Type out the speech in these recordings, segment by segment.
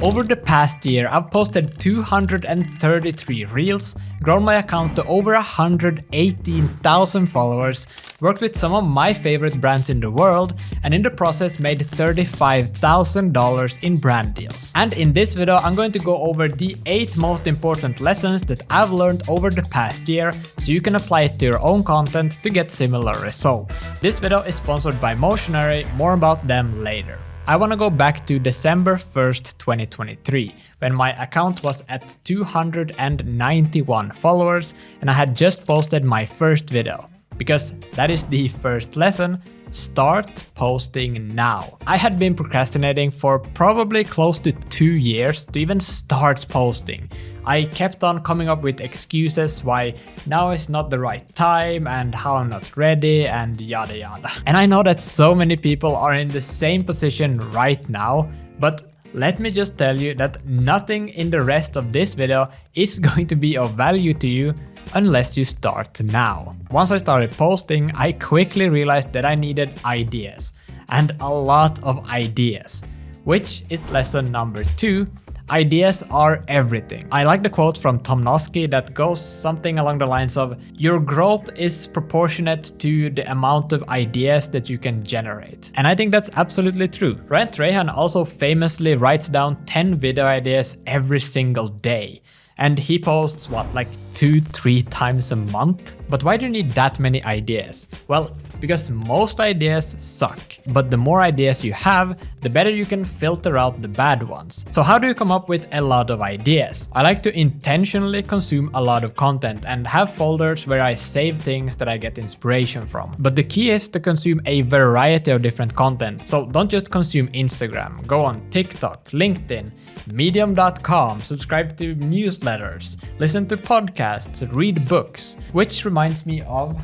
Over the past year, I've posted 233 reels, grown my account to over 118,000 followers, worked with some of my favorite brands in the world, and in the process made $35,000 in brand deals. And in this video, I'm going to go over the 8 most important lessons that I've learned over the past year, so you can apply it to your own content to get similar results. This video is sponsored by Motionary, more about them later. I want to go back to December 1st, 2023, when my account was at 291 followers and I had just posted my first video. Because that is the first lesson, start posting now. I had been procrastinating for probably close to 2 years to even start posting. I kept on coming up with excuses why now is not the right time and how I'm not ready and yada yada. And I know that so many people are in the same position right now, but let me just tell you that nothing in the rest of this video is going to be of value to you unless you start now. Once I started posting, I quickly realized that I needed ideas, and a lot of ideas, which is lesson number 2. Ideas are everything. I like the quote from Tom Nosky that goes something along the lines of, your growth is proportionate to the amount of ideas that you can generate. And I think that's absolutely true. Ryan Trahan also famously writes down 10 video ideas every single day. And he posts like 2-3 times a month? But why do you need that many ideas? Well, because most ideas suck, but the more ideas you have, the better you can filter out the bad ones. So how do you come up with a lot of ideas? I like to intentionally consume a lot of content and have folders where I save things that I get inspiration from. But the key is to consume a variety of different content. So don't just consume Instagram, go on TikTok, LinkedIn, Medium.com, subscribe to newsletters, listen to podcasts, read books. Which reminds me of,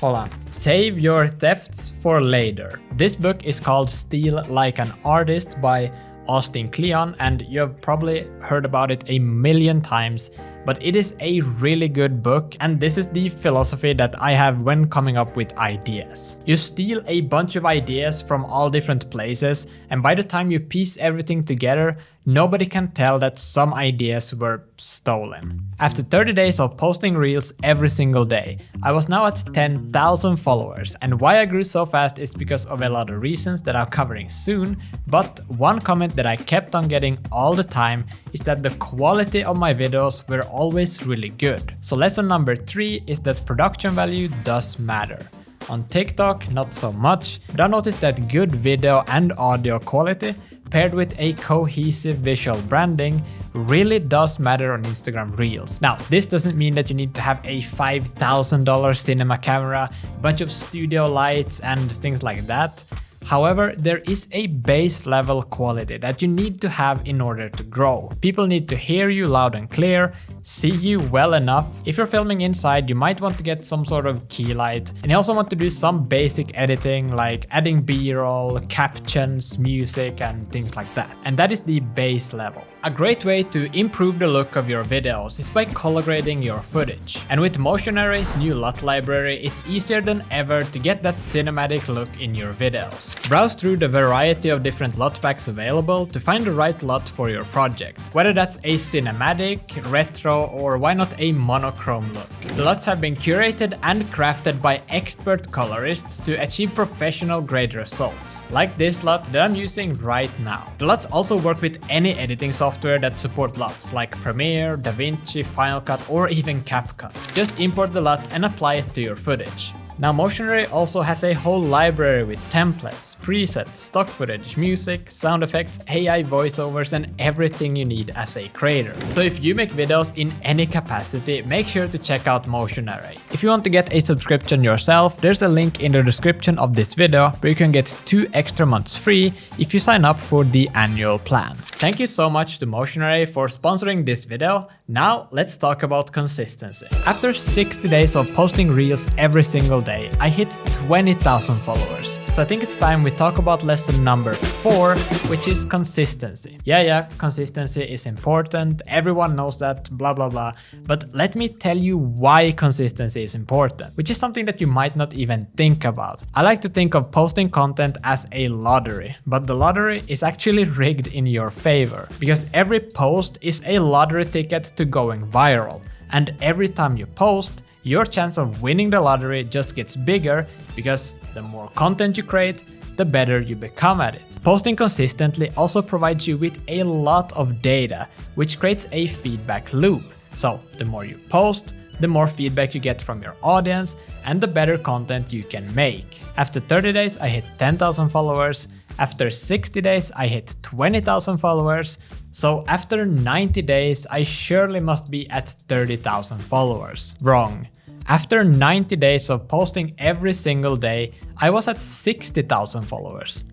hold on, Save Your Thefts for Later. This book is called Steal Like an Artist by Austin Kleon, and you have probably heard about it a million times, but it is a really good book, and this is the philosophy that I have when coming up with ideas. You steal a bunch of ideas from all different places, and by the time you piece everything together, nobody can tell that some ideas were stolen. After 30 days of posting reels every single day, I was now at 10,000 followers, and why I grew so fast is because of a lot of reasons that I'm covering soon, but one comment that I kept on getting all the time is that the quality of my videos were always really good. So lesson number 3 is that production value does matter. On TikTok, not so much, but I noticed that good video and audio quality paired with a cohesive visual branding really does matter on Instagram Reels. Now, this doesn't mean that you need to have a $5,000 cinema camera, a bunch of studio lights and things like that. However, there is a base level quality that you need to have in order to grow. People need to hear you loud and clear, see you well enough. If you're filming inside, you might want to get some sort of key light, and you also want to do some basic editing like adding B-roll, captions, music, and things like that. And that is the base level. A great way to improve the look of your videos is by color grading your footage. And with Motionary's new LUT library, it's easier than ever to get that cinematic look in your videos. Browse through the variety of different LUT packs available to find the right LUT for your project. Whether that's a cinematic, retro, or why not a monochrome look. The LUTs have been curated and crafted by expert colorists to achieve professional grade results. Like this LUT that I'm using right now. The LUTs also work with any editing software that support LUTs like Premiere, DaVinci, Final Cut, or even CapCut. Just import the LUT and apply it to your footage. Now, Motionary also has a whole library with templates, presets, stock footage, music, sound effects, AI voiceovers, and everything you need as a creator. So if you make videos in any capacity, make sure to check out Motionary. If you want to get a subscription yourself, there's a link in the description of this video where you can get 2 extra months free if you sign up for the annual plan. Thank you so much to Motionary for sponsoring this video. Now let's talk about consistency. After 60 days of posting reels every single day, I hit 20,000 followers. So I think it's time we talk about lesson number 4, which is consistency. Yeah, consistency is important. Everyone knows that, blah, blah, blah. But let me tell you why consistency is important, which is something that you might not even think about. I like to think of posting content as a lottery, but the lottery is actually rigged in your favor, because every post is a lottery ticket to going viral, and every time you post, your chance of winning the lottery just gets bigger, because the more content you create, the better you become at it. Posting consistently also provides you with a lot of data, which creates a feedback loop. So the more you post, the more feedback you get from your audience, and the better content you can make. After 30 days, I hit 10,000 followers. After 60 days, I hit 20,000 followers. So after 90 days, I surely must be at 30,000 followers. Wrong. After 90 days of posting every single day, I was at 60,000 followers.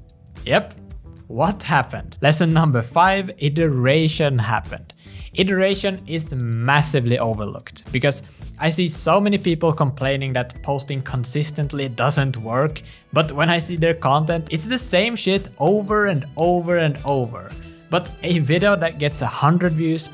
Yep. What happened? Lesson number 5, iteration happened. Iteration is massively overlooked, because I see so many people complaining that posting consistently doesn't work, but when I see their content, it's the same shit over and over and over. But a video that gets 100 views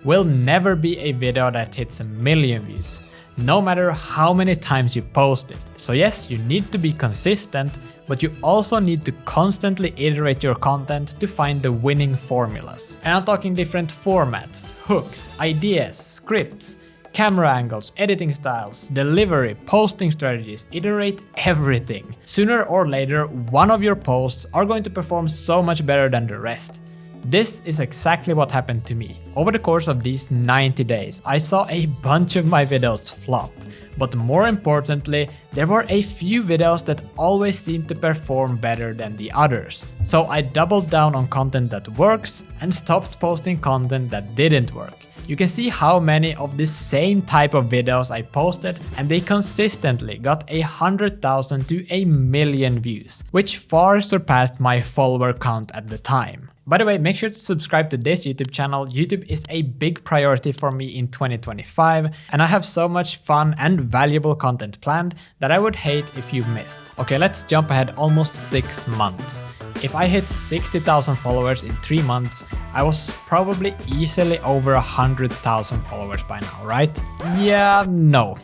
will never be a video that hits 1 million views, no matter how many times you post it. So yes, you need to be consistent, but you also need to constantly iterate your content to find the winning formulas. And I'm talking different formats, hooks, ideas, scripts, camera angles, editing styles, delivery, posting strategies, iterate everything. Sooner or later, one of your posts are going to perform so much better than the rest. This is exactly what happened to me. Over the course of these 90 days, I saw a bunch of my videos flop. But more importantly, there were a few videos that always seemed to perform better than the others. So I doubled down on content that works and stopped posting content that didn't work. You can see how many of this same type of videos I posted, and they consistently got 100,000 to 1 million views, which far surpassed my follower count at the time. By the way, make sure to subscribe to this YouTube channel. YouTube is a big priority for me in 2025, and I have so much fun and valuable content planned that I would hate if you missed. Okay, let's jump ahead almost 6 months. If I hit 60,000 followers in 3 months, I was probably easily over 100,000 followers by now, right? Yeah, no.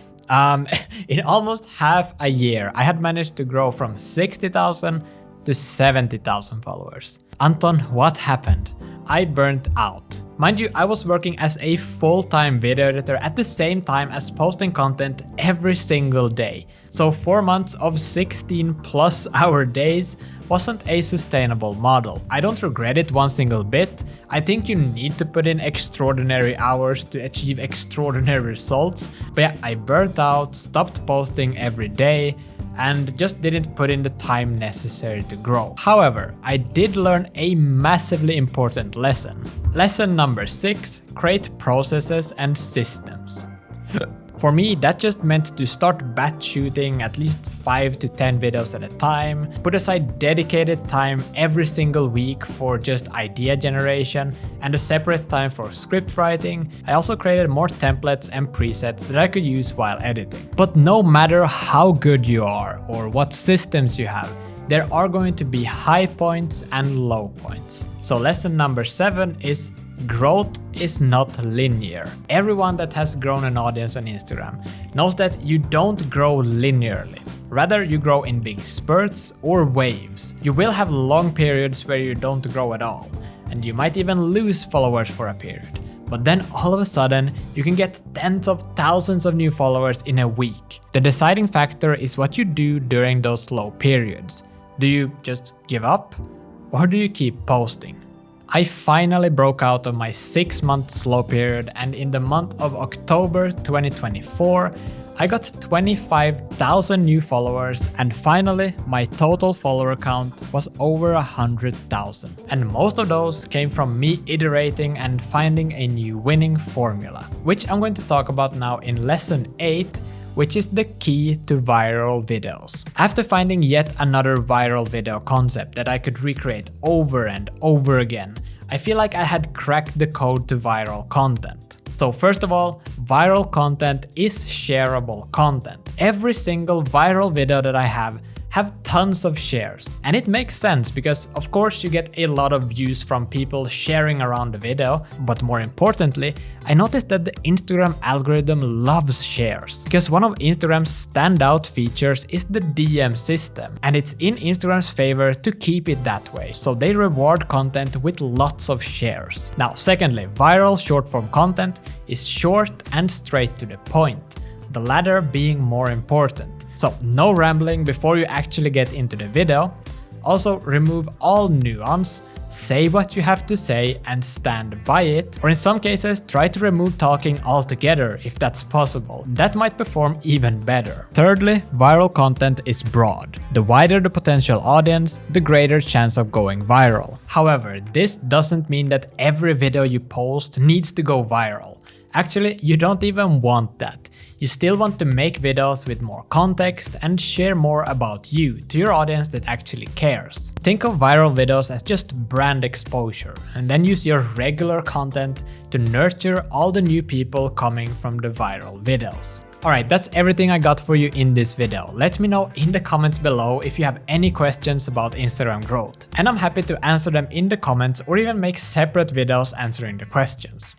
In almost half a year, I had managed to grow from 60,000 to 70,000 followers. Anton, what happened? I burnt out. Mind you, I was working as a full-time video editor at the same time as posting content every single day. So 4 months of 16+ hour days wasn't a sustainable model. I don't regret it one single bit. I think you need to put in extraordinary hours to achieve extraordinary results. But yeah, I burnt out, stopped posting every day, and just didn't put in the time necessary to grow. However, I did learn a massively important lesson. Lesson number 6, create processes and systems. For me, that just meant to start batch shooting at least 5 to 10 videos at a time, put aside dedicated time every single week for just idea generation, and a separate time for script writing. I also created more templates and presets that I could use while editing. But no matter how good you are or what systems you have, there are going to be high points and low points. So lesson number 7 is growth is not linear. Everyone that has grown an audience on Instagram knows that you don't grow linearly. Rather, you grow in big spurts or waves. You will have long periods where you don't grow at all, and you might even lose followers for a period. But then all of a sudden, you can get tens of thousands of new followers in a week. The deciding factor is what you do during those slow periods. Do you just give up? Or do you keep posting? I finally broke out of my 6-month slow period, and in the month of October 2024, I got 25,000 new followers, and finally my total follower count was over 100,000. And most of those came from me iterating and finding a new winning formula, which I'm going to talk about now in lesson 8, which is the key to viral videos. After finding yet another viral video concept that I could recreate over and over again, I feel like I had cracked the code to viral content. So first of all, viral content is shareable content. Every single viral video that I have have tons of shares. And it makes sense because of course you get a lot of views from people sharing around the video, but more importantly, I noticed that the Instagram algorithm loves shares. Because one of Instagram's standout features is the DM system, and it's in Instagram's favor to keep it that way, so they reward content with lots of shares. Now secondly, viral short form content is short and straight to the point, the latter being more important. So no rambling before you actually get into the video. Also remove all nuance, say what you have to say and stand by it, or in some cases try to remove talking altogether if that's possible. That might perform even better. Thirdly, viral content is broad. The wider the potential audience, the greater chance of going viral. However, this doesn't mean that every video you post needs to go viral. Actually, you don't even want that. You still want to make videos with more context and share more about you to your audience that actually cares. Think of viral videos as just brand exposure, and then use your regular content to nurture all the new people coming from the viral videos. Alright, that's everything I got for you in this video. Let me know in the comments below if you have any questions about Instagram growth, and I'm happy to answer them in the comments or even make separate videos answering the questions.